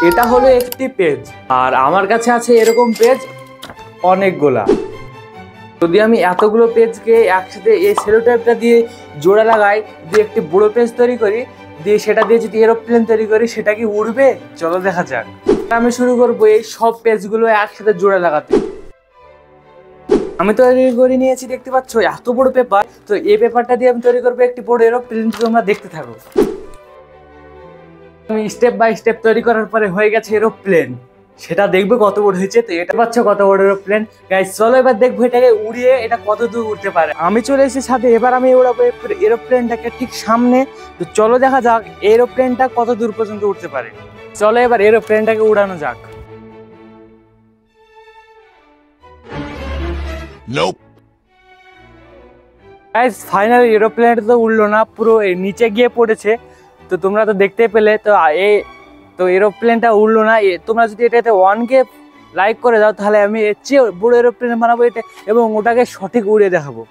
এটা হলো একটি পেজ, আর আমার কাছে আছে এরকম পেজ অনেকগুলা। যদি আমি এতগুলো পেজকে একসাথে এই সেলো টেপটা দিয়ে জোড়া লাগাই, দিয়ে একটি বড় পেজ তৈরি করি, দিয়ে সেটা দিয়ে যদি এরোপ্লেন তৈরি করি, সেটা কি উড়বে? চলো দেখা যাক। আমি শুরু করবো এই সব পেজগুলো একসাথে জোড়া লাগাতে। আমি তৈরি করে নিয়েছি, দেখতে পাচ্ছ এত বড় পেপার। তো এই পেপারটা দিয়ে আমি তৈরি করবো একটি বড় এরোপ্লেন। তোমরা দেখতে থাকো। আমি স্টেপ বাই স্টেপ তৈরি করার পরে হয়ে গেছে এরোপ্লেন। সেটা দেখবে কত বড় হয়েছে। তো এটা পাচ্ছ কত বড় এরোপ্লেন। গাইস চলো এবার দেখবো এটাকে উড়িয়ে এটা কত দূর উঠতে পারে। আমি চলে এসেছি ছাদে, এবার আমি উড়াবো এরোপ্লেনটাকে ঠিক সামনে। তো চলো দেখা যাক এরোপ্লেনটা কত দূর পর্যন্ত উঠতে পারে। চলো এবার এরোপ্লেনটাকে উড়ানো যাক। গাইস ফাইনালি এরোপ্লেনটা তো উড়লো না, পুরো নিচে গিয়ে পড়েছে। তো তোমরা তো দেখতে পেলে। তো এরোপ্লেনটা উড়লো না। তোমরা যদি এটাতে 1K লাইক করে দাও, তাহলে আমি এর চেয়ে বড় এরোপ্লেন বানাবো এটা, এবং ওটাকে সঠিক উড়িয়ে দেখাবো।